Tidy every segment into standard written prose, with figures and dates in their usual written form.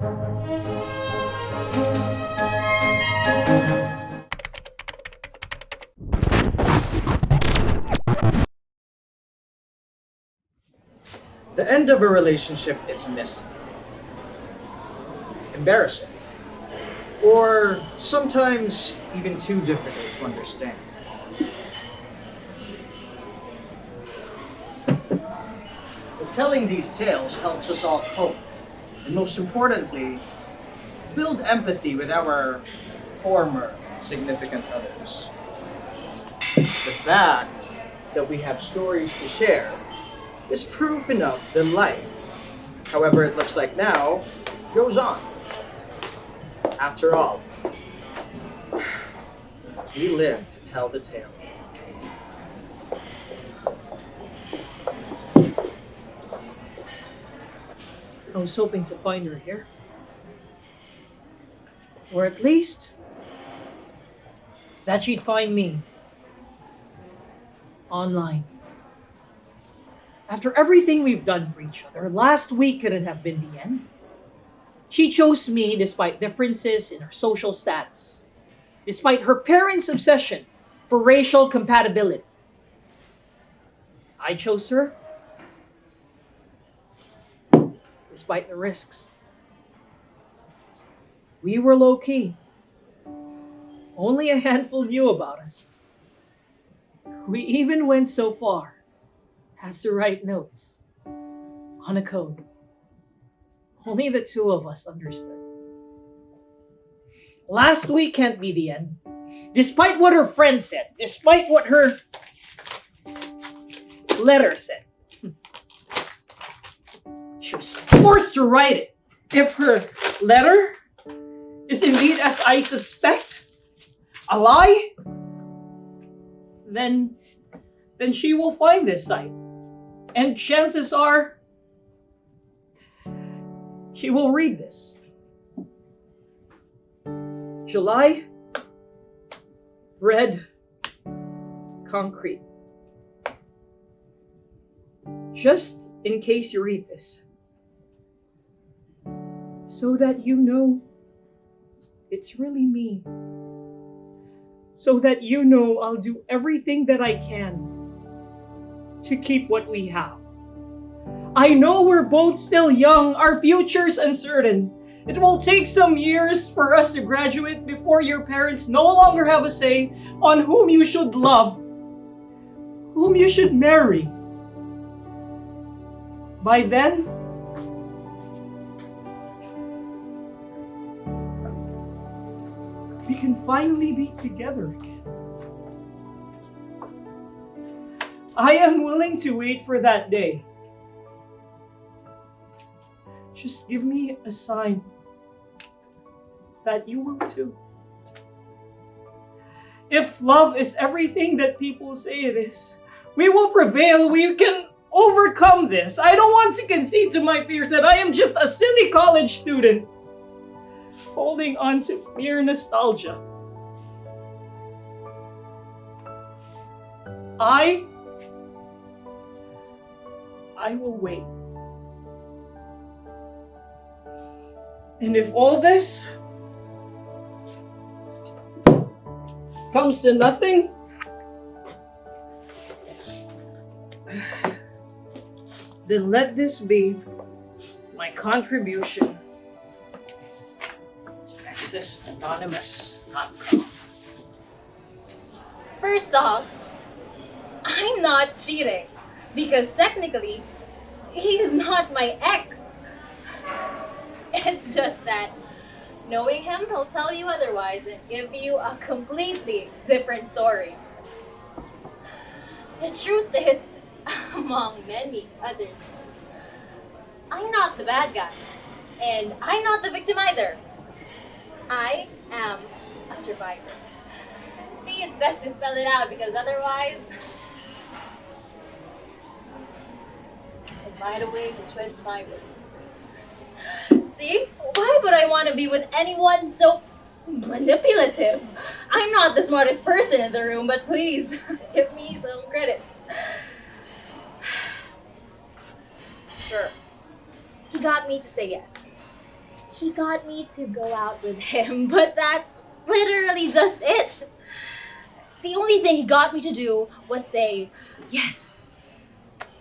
The end of a relationship is messy, embarrassing, or sometimes even too difficult to understand. But telling these tales helps us all cope, and most importantly, build empathy with our former significant others. The fact that we have stories to share is proof enough that life, however it looks like now, goes on. After all, we live to tell the tale. I was hoping to find her here. Or at least, that she'd find me. Online. After everything we've done for each other, last week couldn't have been the end. She chose me despite differences in her social status, despite her parents' obsession for racial compatibility. I chose her despite the risks. We were low-key. Only a handful knew about us. We even went so far as to write notes on a code. Only the two of us understood. Last week can't be the end. Despite what her friend said, despite what her letter said. She was forced to write it. If her letter is indeed as I suspect, a lie, then she will find this site. And chances are, she will read this. July, red, concrete. Just in case you read this. So that you know it's really me. So that you know I'll do everything that I can to keep what we have. I know we're both still young, our future's uncertain. It will take some years for us to graduate before your parents no longer have a say on whom you should love, whom you should marry. By then, we can finally be together again. I am willing to wait for that day. Just give me a sign that you will too. If love is everything that people say it is, we will prevail. We can overcome this. I don't want to concede to my fears that I am just a silly college student holding on to mere nostalgia. I will wait. And if all this comes to nothing, then let this be my contribution to AccessAnonymous.com. First off, I'm not cheating because technically he is not my ex. It's just that knowing him, he'll tell you otherwise and give you a completely different story. The truth is, among many others, I'm not the bad guy, and I'm not the victim either. I am a survivor. See, it's best to spell it out because otherwise, I'll find a way to twist my words. See? Why would I want to be with anyone so manipulative? I'm not the smartest person in the room, but please, give me some credit. Sure, he got me to say yes. he got me to go out with him, but that's literally just it. The only thing he got me to do was say yes.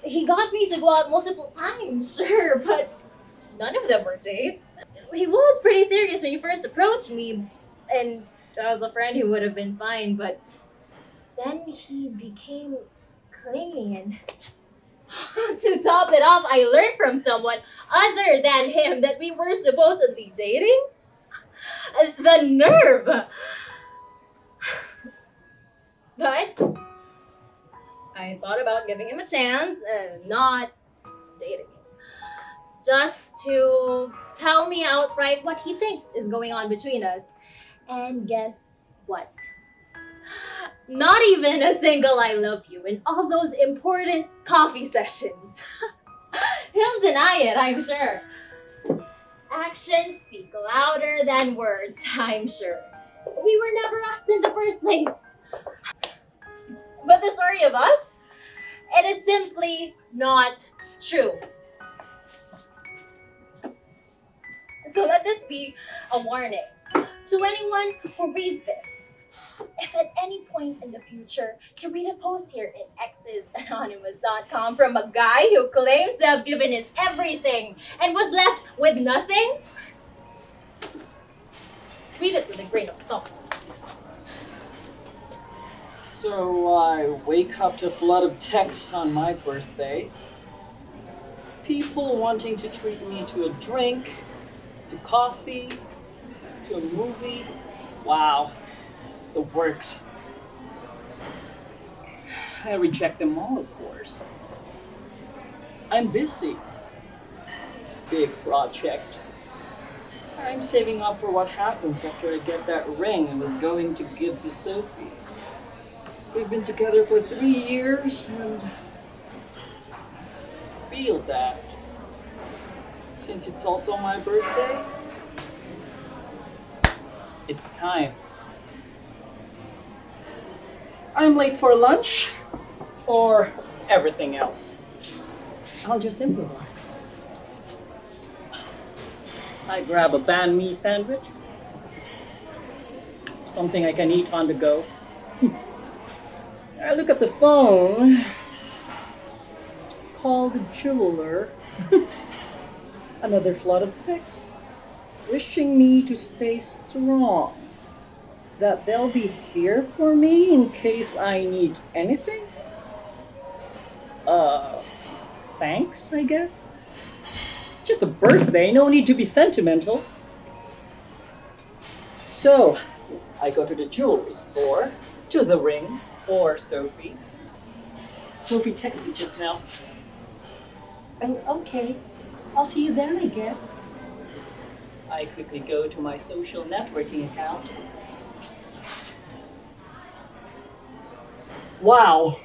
He got me to go out multiple times, sure, but none of them were dates. He was pretty serious when he first approached me, and as a friend he would have been fine, but then he became clingy, and to top it off, I learned from someone other than him that we were supposedly dating. The nerve! But I thought about giving him a chance and not dating him. Just to tell me outright what he thinks is going on between us. And guess what? Not even a single I love you in all those important coffee sessions. He'll deny it, I'm sure. Actions speak louder than words, I'm sure. We were never us in the first place. But the story of us, it is simply not true. So let this be a warning to anyone who reads this. If at any point in the future you read a post here in xsanonymous.com from a guy who claims to have given his everything and was left with nothing, read it with a grain of salt. So I wake up to a flood of texts on my birthday. People wanting to treat me to a drink, to coffee, to a movie. Wow, the works. I reject them all, of course. I'm busy. Big project. I'm saving up for what happens after I get that ring I was going to give to Sophie. We've been together for 3 years and feel that since it's also my birthday, it's time. I'm late for lunch or everything else. I'll just improvise. I grab a banh mi sandwich, something I can eat on the go. I look at the phone, call the jeweler. Another flood of texts, wishing me to stay strong, that they'll be here for me in case I need anything. Thanks, I guess. Just a birthday, no need to be sentimental. So, I go to the jewelry store, to the ring, or Sophie. Sophie texted just now. Oh, okay. I'll see you then, I guess. I quickly go to my social networking account. Wow!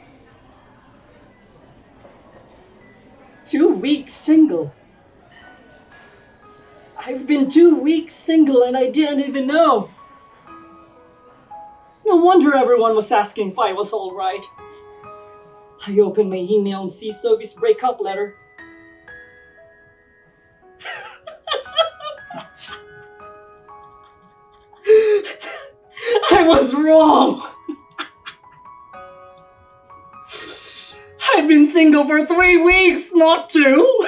2 weeks single. I've been 2 weeks single and I didn't even know. No wonder everyone was asking if I was alright. I open my email and see Sophie's breakup letter. I was wrong! I've been single for 3 weeks, not 2!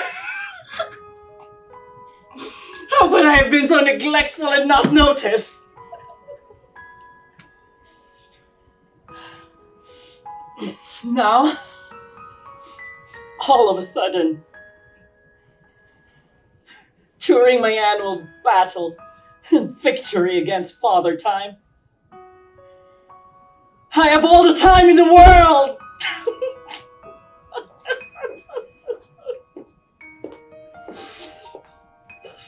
How could I have been so neglectful and not notice? Now, all of a sudden, during my annual battle and victory against Father Time, I have all the time in the world!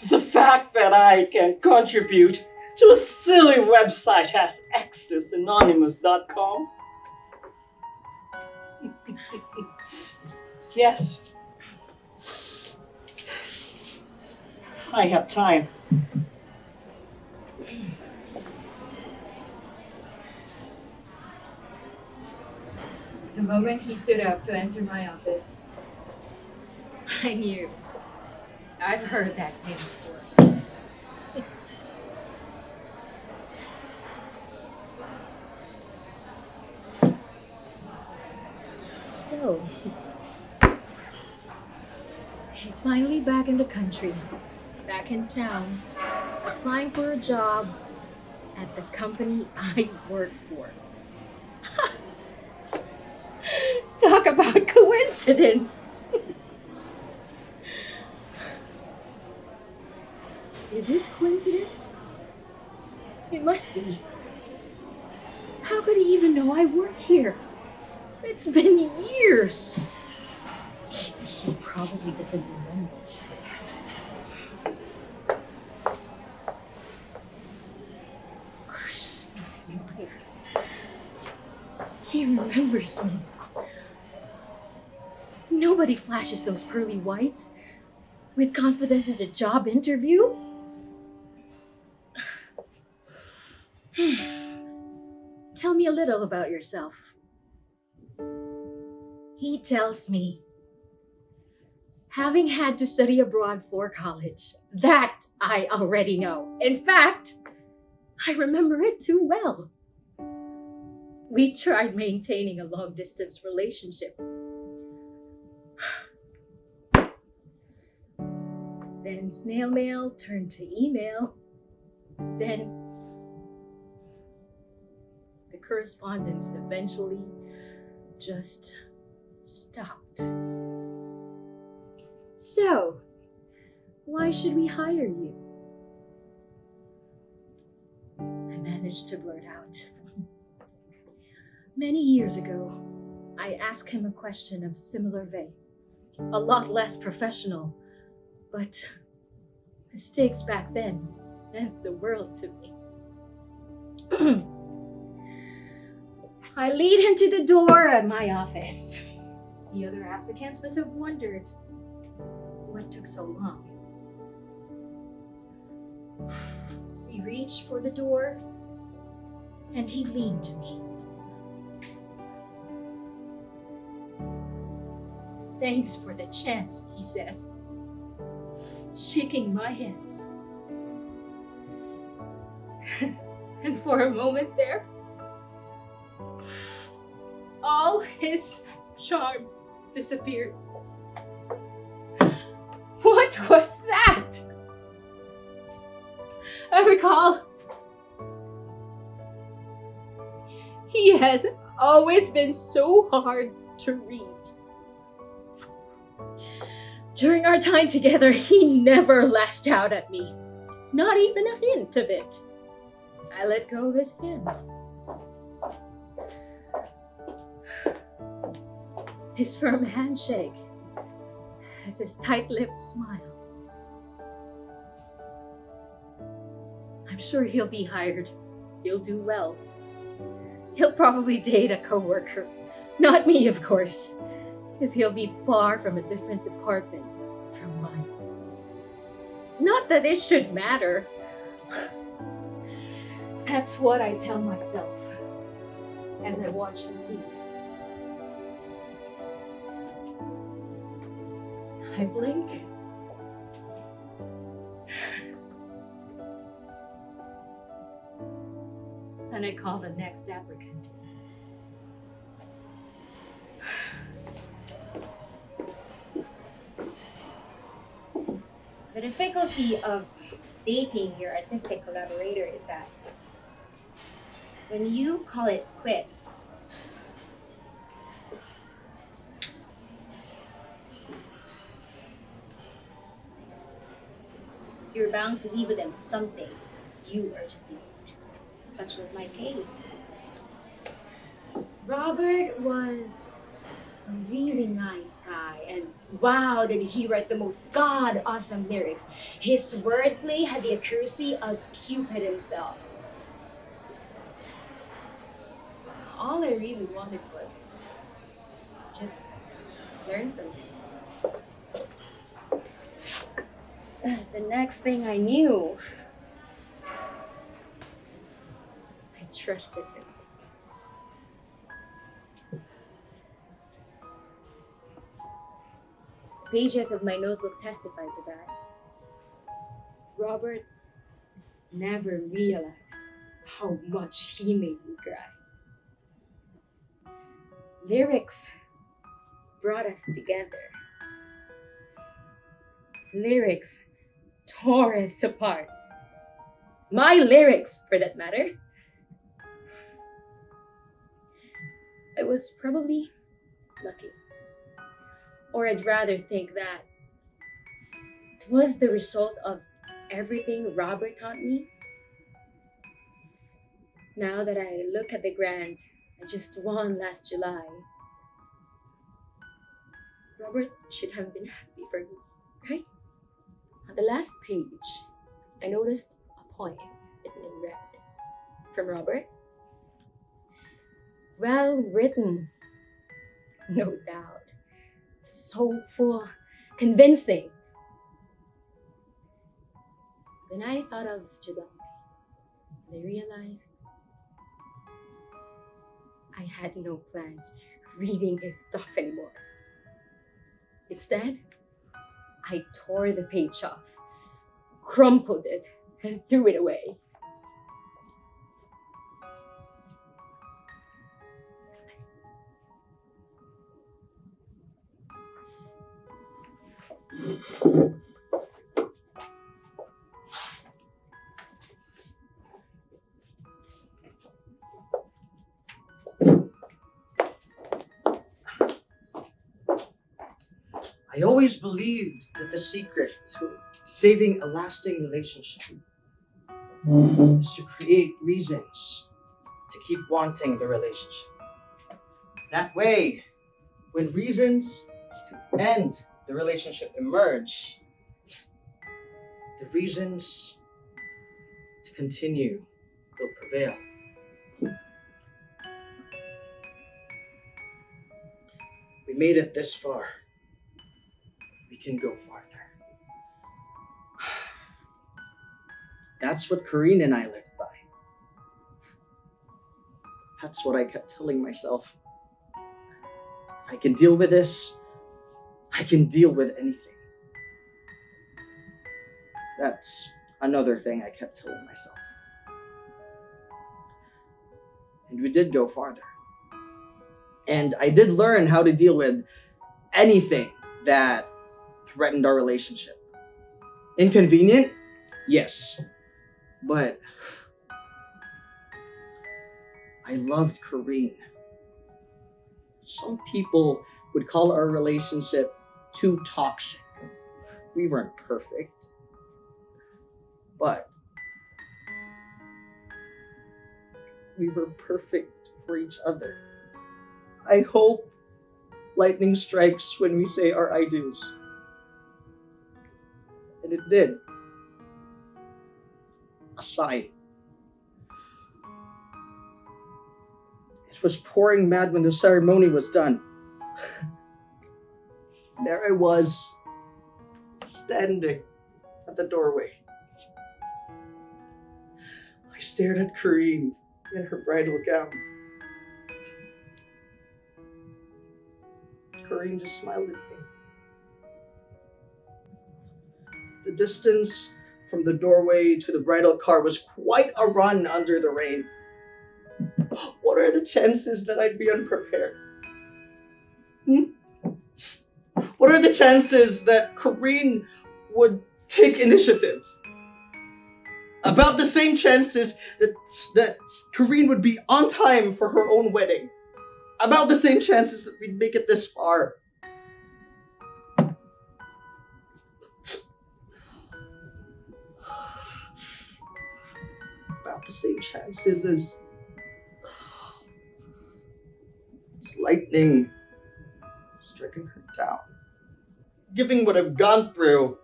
The fact that I can contribute to a silly website as xsanonymous.com. Yes, I have time. The moment he stood up to enter my office, I knew. I've heard that name before. finally back in the country, back in town, applying for a job at the company I work for. Talk about coincidence! Is it coincidence? It must be. How could he even know I work here? It's been years. He probably doesn't remember. He smiles. He remembers me. Nobody flashes those pearly whites with confidence at a job interview. Tell me a little about yourself. He tells me, having had to study abroad for college, that I already know. In fact, I remember it too well. We tried maintaining a long-distance relationship. Then snail mail turned to email. Then the correspondence eventually just stopped. So, why should we hire you? I managed to blurt out. Many years ago, I asked him a question of similar vein. A lot less professional, but mistakes back then meant the world to me. I lead him to the door at my office. The other applicants must have wondered what took so long. We reached for the door, and he leaned to me. Thanks for the chance, he says, shaking my hands. And for a moment there, all his charm disappeared. What was that? I recall he has always been so hard to read. During our time together, he never lashed out at me. Not even a hint of it. I let go of his hand. His firm handshake has his tight-lipped smile. I'm sure he'll be hired. He'll do well. He'll probably date a coworker. Not me, of course, because he'll be far from a different department from mine. Not that it should matter. That's what I tell myself as I watch him leave. I blink. And I call the next applicant. The difficulty of dating your artistic collaborator is that when you call it quits, you're bound to leave with them something you urgently need. Such was my case. Robert was a really nice guy, and wow, did he write the most god-awesome lyrics. His wordplay had the accuracy of Cupid himself. All I really wanted was just learn from him. The next thing I knew, I trusted him. The pages of my notebook testified to that. Robert never realized how much he made me cry. Lyrics brought us together. lyrics tore us apart. My lyrics, for that matter. I was probably lucky. Or I'd rather think that it was the result of everything Robert taught me. Now that I look at the grant I just won last July, Robert should have been happy for me, right? On the last page, I noticed a poem written in red from Robert. Well written, no doubt. Soulful, convincing. Then I thought of Joem. And I realized I had no plans reading his stuff anymore. Instead, I tore the page off, crumpled it, and threw it away. I always believed that the secret to saving a lasting relationship is to create reasons to keep wanting the relationship. That way, when reasons to end the relationship emerge, the reasons to continue will prevail. We made it this far. We can go farther. That's what Kristine and I lived by. That's what I kept telling myself. If I can deal with this, I can deal with anything. That's another thing I kept telling myself. And we did go farther. And I did learn how to deal with anything that threatened our relationship. Inconvenient? Yes. But I loved Kristine. Some people would call our relationship too toxic. We weren't perfect. But we were perfect for each other. I hope lightning strikes when we say our I do's. And it did. A sigh. It was pouring mad when the ceremony was done. There I was, standing at the doorway. I stared at Kristine in her bridal gown. Kristine just smiled at me. The distance from the doorway to the bridal car was quite a run under the rain. What are the chances that I'd be unprepared? What are the chances that Kristine would take initiative? About the same chances that Kristine would be on time for her own wedding. About the same chances that we'd make it this far. About the same chances as lightning striking her down. Given what I've gone through,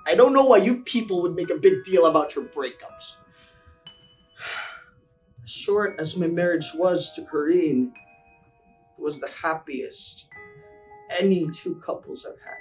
I don't know why you people would make a big deal about your breakups. As short as my marriage was to Kristine, it was the happiest any two couples have had.